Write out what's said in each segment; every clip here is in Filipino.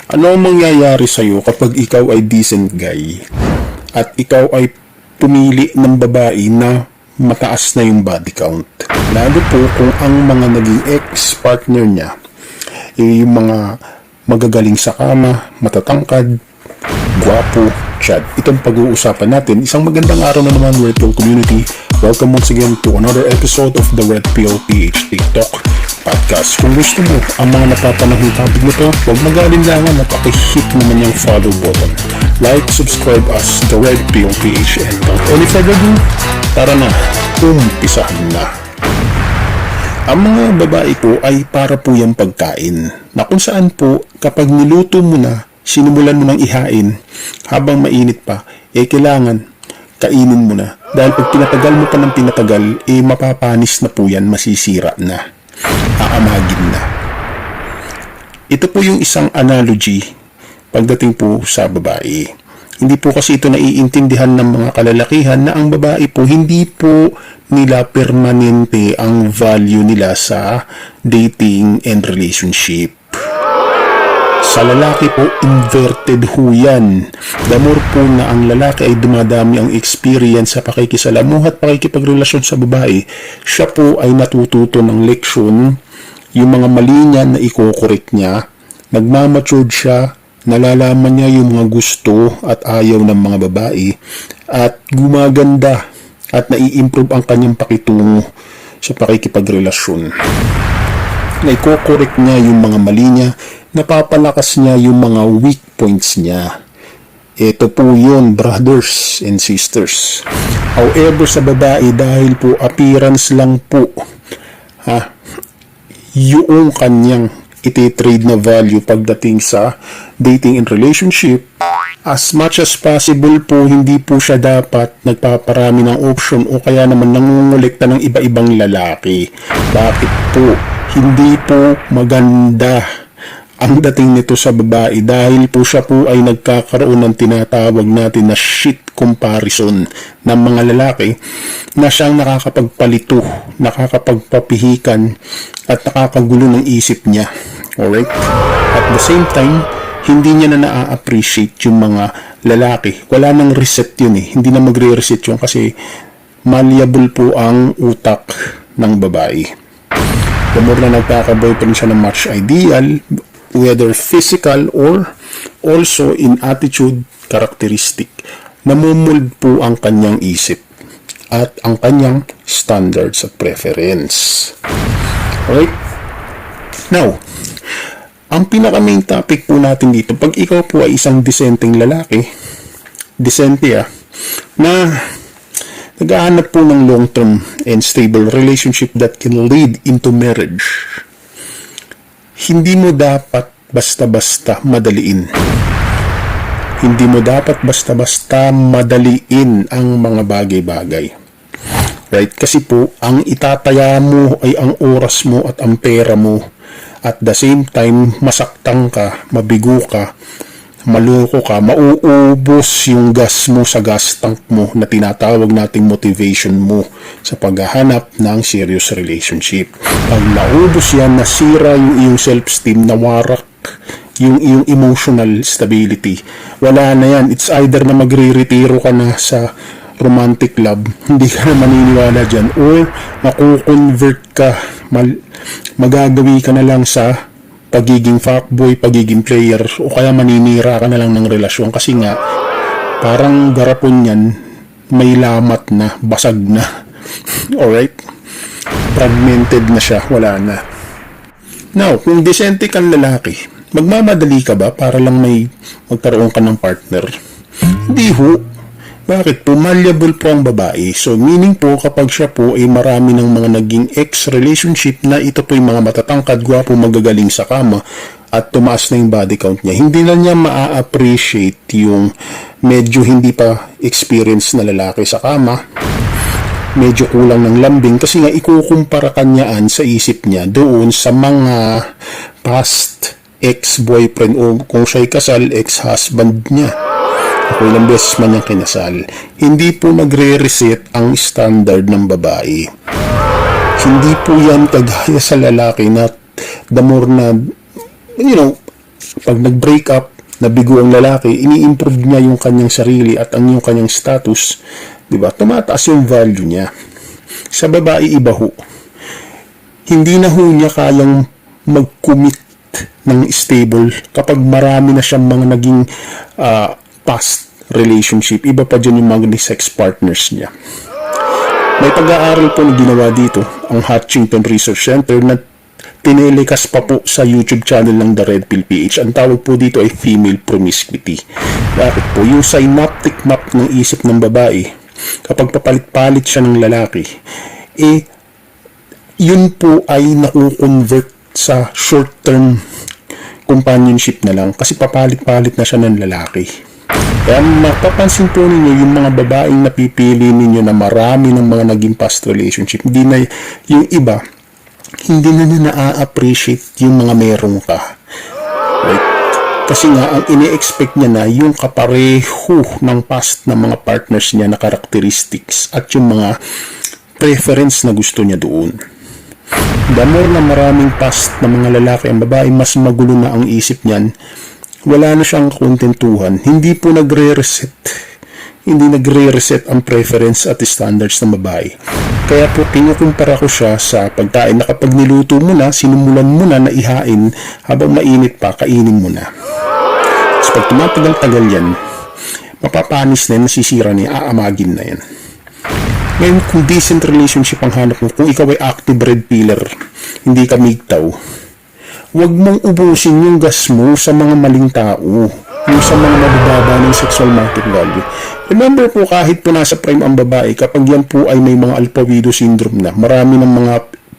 Ano ang mangyayari sa'yo kapag ikaw ay decent guy at ikaw ay pumili ng babae na mataas na yung body count? Lalo po kung ang mga naging ex-partner niya yung mga magagaling sa kama, matatangkad, gwapo, chad. Itong pag-uusapan natin. Isang magandang araw na naman, Red Pill community. Welcome once again to another episode of the Red Pill PH TikTok podcast. Kung gusto mo ang mga napapanahong topic nito, huwag mag-aalinlangan at pakihit naman yung follow button. Like, subscribe us, the Red Pill PH. And without any further ado, tara na, umpisahan na. Ang mga babae po ay para po yung pagkain, na kung saan po kapag niluto mo na, sinimulan mo nang ihain, habang mainit pa, kailangan kainin mo na. Dahil pag pinatagal mo pa ng pinatagal, mapapanis na po yan, masisira na, aamagin na. Ito po yung isang analogy pagdating po sa babae. Hindi po kasi ito naiintindihan ng mga kalalakihan na ang babae po, hindi po nila permanente ang value nila sa dating and relationship. Sa lalaki po, inverted ho yan. The more po na ang lalaki ay dumadami ang experience sa pakikisalamuha at pakikipagrelasyon sa babae, siya po ay natututo ng leksyon, yung mga mali niya na ikokorek niya, nagmamatured siya, nalalaman niya yung mga gusto at ayaw ng mga babae, at gumaganda at nai-improve ang kanyang pakitungo sa pakikipagrelasyon. Naikokorek niya yung mga mali niya, napapalakas niya yung mga weak points niya. Ito po yun, brothers and sisters. However, sa babae, dahil po appearance lang po, yung kanyang iti-trade na value pagdating sa dating and relationship, as much as possible po, hindi po siya dapat nagpaparami ng option o kaya naman nangungulekta ng iba-ibang lalaki. Bakit po? Hindi po maganda ang dating nito sa babae dahil po siya po ay nagkakaroon ng tinatawag natin na shit comparison ng mga lalaki na siyang nakakapagpalito, nakakapagpapihikan at nakakagulo ng isip niya. Alright? At the same time, hindi niya na na-appreciate yung mga lalaki. Wala nang reset yun eh. Hindi na magre-reset yun kasi malleable po ang utak ng babae. The more na nagkaka-boyfriend siya ng match ideal, whether physical or also in attitude, characteristic, namumuld po ang kanyang isip at ang kanyang standards at preference. Alright? Now, ang pinaka-main topic po natin dito, pag ikaw po ay isang disenteng lalaki, disente na naghahanap po ng long-term and stable relationship that can lead into marriage, hindi mo dapat basta-basta madaliin. Hindi mo dapat basta-basta madaliin ang mga bagay-bagay. Right? Kasi po, ang itataya mo ay ang oras mo at ang pera mo. At the same time, masaktan ka, mabigo ka, maloko ka, mauubos yung gas mo sa gas tank mo na tinatawag nating motivation mo sa paghahanap ng serious relationship. Pag naubos yan, nasira yung iyong self-esteem, nawarak yung iyong emotional stability. Wala na yan. It's either na magre-retiro ka na sa romantic love, hindi ka na maniniwala dyan, or makukonvert ka, magagawi ka na lang sa pagiging fuckboy, pagiging player, o kaya maninira ka na lang ng relasyon kasi nga parang garapon yan, may lamat na, basag na. Alright? Fragmented na siya, wala na. Now, kung disente kang lalaki, magmamadali ka ba para lang may magkaroon ka ng partner? Hindi ho. Bakit po? Malleable po ang babae. So, meaning po, kapag siya po ay marami ng mga naging ex-relationship na ito po yung mga matatangkad, gwapo, magagaling sa kama, at tumaas na yung body count niya, hindi na niya ma-appreciate yung medyo hindi pa experience na lalaki sa kama, medyo kulang ng lambing, kasi nga ikukumpara kanyaan sa isip niya doon sa mga past ex-boyfriend o kung siya'y kasal, ex-husband niya. Ako ilang beses man niyang kinasal. Hindi po nagre-reset ang standard ng babae. Hindi po yan kagaya sa lalaki na the more na, Pag nag-break up, nabigo ang lalaki, ini-improve niya yung kanyang sarili at ang yung kanyang status, di ba? Tumataas yung value niya. Sa babae, iba ho. Hindi na ho niya kayang mag-commit ng stable kapag marami na siyang mga naging past relationship. Iba pa dyan yung mga sex partners niya. May pag-aaral po na ginawa dito ang Hutchinson Research Center na tinelekas pa po sa YouTube channel ng The Red Pill PH. Ang tawag po dito ay female promiscuity. Bakit po? Yung synaptic map ng isip ng babae, kapag papalit-palit siya ng lalaki, yun po ay nakukonvert sa short-term companionship na lang kasi papalit-palit na siya ng lalaki. Kaya mapapansin po ninyo yung mga babaeng napipili ninyo na marami ng mga naging past relationship. Hindi na yung iba, hindi na na-appreciate yung mga merong ka. Right? Kasi nga, ang ini-expect niya na yung kapareho ng past na mga partners niya na characteristics at yung mga preference na gusto niya doon. The more na maraming past na mga lalaki ang babae, mas magulo na ang isip niyan. Wala na siyang kontentuhan. Hindi po nagre-reset ang preference at standards ng babae. Kaya po kinukumpara ko siya sa pagkain na kapag niluto mo na, sinumulan mo na ihain, habang mainit pa, kainin mo na. So pag tumatagal-tagal yan, mapapanis na yan, nasisira na yan, aamagin na yan. Ngayon, kung decent relationship ang hanap mo, kung ikaw ay active red pillar, hindi ka migtaw, huwag mong ubusin yung gas mo sa mga maling tao, yung sa mga mabababa ng sexual market value. Remember po, kahit po nasa prime ang babae, kapag yan po ay may mga alpha widow syndrome na, marami ng mga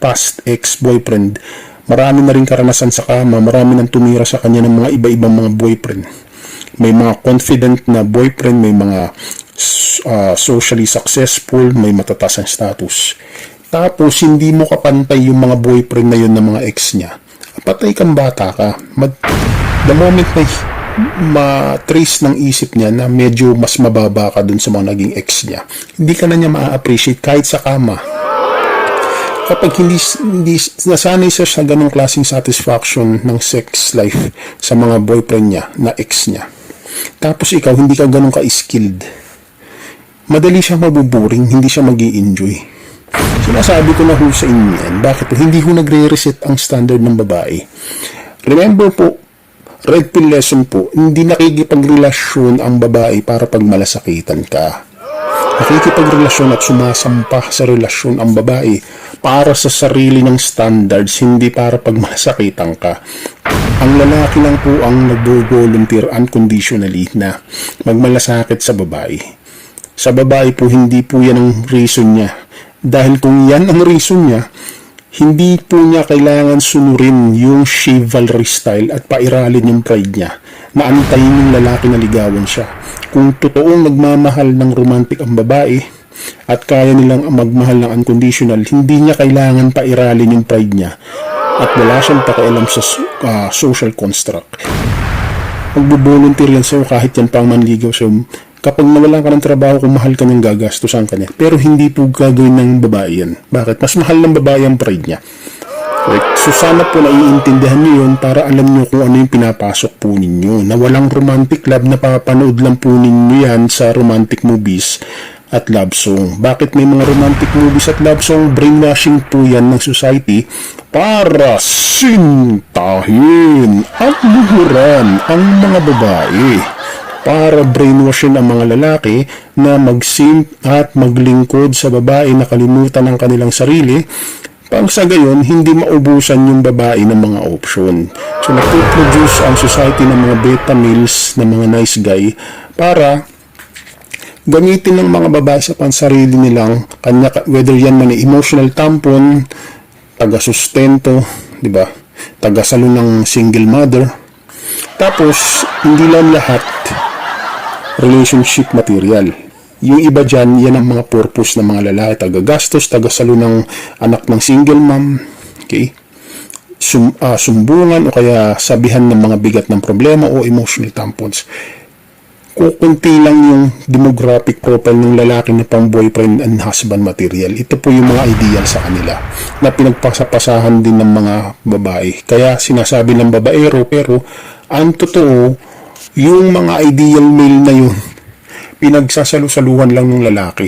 past ex-boyfriend, marami na rin karanasan sa kama, marami nang tumira sa kanya ng mga iba-ibang mga boyfriend. May mga confident na boyfriend, may mga socially successful, may matataas ang status. Tapos, hindi mo kapantay yung mga boyfriend na yun ng mga ex niya. Patay kang bata ka. The moment na ma-trace ng isip niya na medyo mas mababa ka dun sa mga naging ex niya, hindi ka na niya ma-appreciate kahit sa kama. Kapag hindi nasanay siya sa ganong klaseng satisfaction ng sex life sa mga boyfriend niya na ex niya, tapos ikaw hindi ka ganong ka-skilled, madali siya mabuboring, hindi siya mag-i-enjoy. Sinasabi ko na ho sa inyo yan. Bakit? Hindi ho nagre-reset ang standard ng babae. Remember po, red pill lesson po, hindi nakikipagrelasyon ang babae para pagmalasakitan ka. Nakikipagrelasyon at sumasampa sa relasyon ang babae para sa sarili ng standards, hindi para pagmalasakitan ka. Ang lalaki lang po ang nag-volunteer unconditionally na magmalasakit sa babae. Sa babae po, hindi po yan ang reason niya. Dahil kung yan ang reason niya, hindi po niya kailangan sunurin yung chivalry style at pairalin yung pride niya na antayin yung lalaki na ligawan siya. Kung totoong nagmamahal ng romantic ang babae at kaya nilang magmahal ng unconditional, hindi niya kailangan pairalin yung pride niya at wala siyang pakialam sa social construct. Magbo-volunteer yan sa'yo kahit yan pang manligaw sa'yo. Kapag nawalan ka ng trabaho, kung mahal ka niyang gagastusan ka niya. Pero hindi po gagawin ng babae yan. Bakit? Mas mahal ng babae ang pride niya. Right? So sana po naiintindihan niyo yun para alam niyo kung ano yung pinapasok po ninyo. Na walang romantic love na papanood lang po ninyo yan sa romantic movies at love song. Bakit may mga romantic movies at love song? Brainwashing po yan ng society para sintahin at luhuran ang mga babae. Para brainwashin ang mga lalaki na mag-simp at maglingkod sa babae na kalimutan ang kanilang sarili, pang sa gayon, hindi maubusan yung babae ng mga option. So, nagpo-produce ang society ng mga beta males, ng mga nice guy, para gamitin ng mga babae sa pansarili nilang, whether yan man ay emotional tampon, taga-sustento, di ba? Taga-salo ng single mother. Tapos, hindi lang lahat relationship material. Yung iba dyan, yan ang mga purpose ng mga lalaki. Taga-gastos, taga-salo ng anak ng single mom. Okay? Sumbungan o kaya sabihan ng mga bigat ng problema o emotional tampons. Kukunti lang yung demographic profile ng lalaki na pang boyfriend and husband material. Ito po yung mga ideal sa kanila na pinagpasapasahan din ng mga babae. Kaya sinasabi ng babaero, pero Ang totoo, yung mga ideal male na yun, pinagsasalu-saluhan lang ng lalaki.